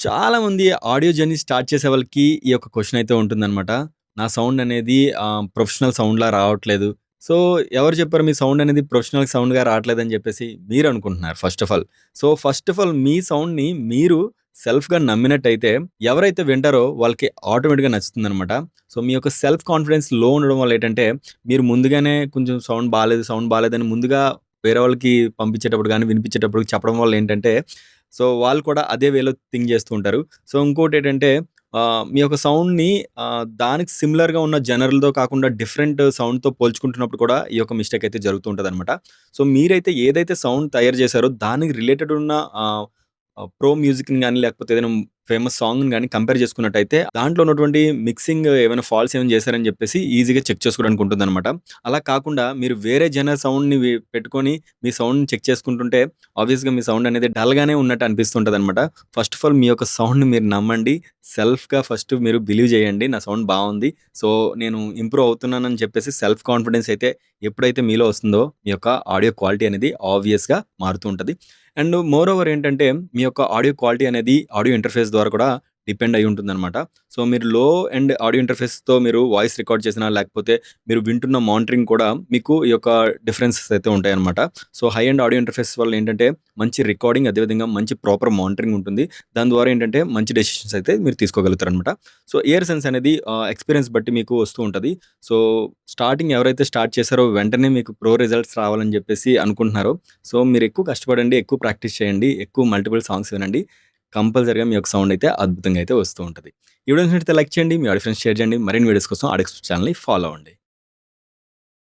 చాలామంది audio journey start చేసే వాళ్ళకి ఈ యొక్క క్వెషన్ అయితే ఉంటుందనమాట. నా సౌండ్ అనేది ప్రొఫెషనల్ సౌండ్‌లా రావట్లేదు. సో, ఎవరు చెప్పారు మీ సౌండ్ అనేది ప్రొఫెషనల్ సౌండ్‌గా రావట్లేదని చెప్పేసి మీరనుకుంటున్నారు first of all. So, first of all మీ సౌండ్‌ని మీరు సెల్ఫ్‌గా నమ్మినట్టయితే ఎవరైతే వింటారో వాళ్ళకి ఆటోమేటిక్‌గా నచ్చుతుందనమాట. సో, మీ యొక్క సెల్ఫ్ కాన్ఫిడెన్స్ లో ఉండడం వల్ల ఏంటంటే, మీరు ముందుగానే కొంచెం సౌండ్ బాలేదని ముందుగా వేరే వాళ్ళకి పంపించేటప్పుడు గాని, వినిపించేటప్పుడు చెప్పడం వల్ల ఏంటంటే సో, వాళ్ళు కూడా అదే వేలో థింక్ జేస్తూ ఉంటారు. సో, ఇంకోటేటంటే మీ యొక్క సౌండ్‌ని దానికి సిమిలర్‌గా ఉన్న జనర్‌లతో కాకుండా డిఫరెంట్ సౌండ్‌తో పోల్చుకుంటున్నప్పుడు కూడా ఈ యొక్క మిస్టేక్ అయితే జరుగుతూ ఉంటదనమాట. సో, మీరైతే ఏదైతే సౌండ్ తయారు చేశారో దానికి రిలేటెడ్ ఉన్న ప్రో మ్యూజిక్‌ని గాని, లేకపోతే ఏదైనా ఫేమస్ సాంగ్‌ని గాని కంపేర్ చేసుకున్నట్టయితే దాంట్లో ఉన్నటువంటి మిక్సింగ్ ఏమైనా ఫాల్ట్స్ ఏమైనా చేశారని చెప్పేసి ఈజీగా చెక్ చేసుకోవడానికి ఉంటుందనమాట. అలా కాకుండా మీరు వేరే జనర్ సౌండ్‌ని పెట్టుకొని మీ సౌండ్‌ని చెక్ చేసుకుంటుంటే ఆబ్వియస్‌గా మీ సౌండ్ అనేది డల్‌గానే ఉన్నట్టు అనిపిస్తుంటదనమాట. ఫస్ట్ ఆఫ్ ఆల్ మీ యొక్క సౌండ్‌ని మీరు నమ్మండి. సెల్ఫ్‌గా ఫస్ట్ మీరు బిలీవ్ చేయండి. నా సౌండ్ బావుంది. సో, నేను ఇంప్రూవ్ అవుతున్నానని చెప్పేసి సెల్ఫ్ కాన్ఫిడెన్స్ అయితే ఎప్పుడైతే మీలో వస్తుందో మీ యొక్క ఆడియో క్వాలిటీ అనేది ఆబ్వియస్‌గా మారుతూ ఉంటది. అండ్ మోర్ ఓవర్ ఏంటంటే మీ యొక్క ఆడియో క్వాలిటీ అనేది ఆడియో ఇంటర్‌ఫేస్ ద్వారా కూడా డిపెండ్ అయ్యి ఉంటుందనమాట. సో, మీరు లో ఎండ్ ఆడియో ఇంటర్‌ఫేస్‌తో మీరు వాయిస్ రికార్డ్ చేసినా, లేకపోతే మీరు వింటున్న మానిటరింగ్ కూడా మీకు ఈ యొక్క డిఫరెన్సెస్ అయితే ఉంటాయన్నమాట. So, high end audio interface వల్ల ఏంటంటే మంచి రికార్డింగ్, అదేవిధంగా మంచి ప్రాపర్ మానిటరింగ్ ఉంటుంది. దాని ద్వారా ఏంటంటే మంచి డెసిషన్స్ అయితే మీరు తీసుకోగలుగుతారనమాట. సో, ఇయర్ సెన్స్ అనేది ఎక్స్‌పీరియన్స్ బట్టి మీకు వస్తూ ఉంటది. సో, స్టార్టింగ్ ఎవరైతే స్టార్ట్ చేశారో వెంటనే మీకు ప్రో రిజల్ట్స్ రావాలని చెప్పేసి అనుకుంటున్నారో, సో, మీరు ఎక్కువ కష్టపడండి, ఎక్కువ ప్రాక్టీస్ చేయండి, ఎక్కువ మల్టిపుల్ సాంగ్స్ వినండి. కంపల్సరీగా మీ యొక్క సౌండ్ అయితే అద్భుతంగా అయితే వస్తూ ఉంటది. ఈ వీడియో నచ్చినట్లయితే లైక్ చేయండి. మీ ఆడియో ఫ్రెండ్స్ షేర్ చేయండి. మరిన్ని వీడియోస్ కోసం ఆడియో ఛానెల్‌ని ఫాలో అవ్వండి.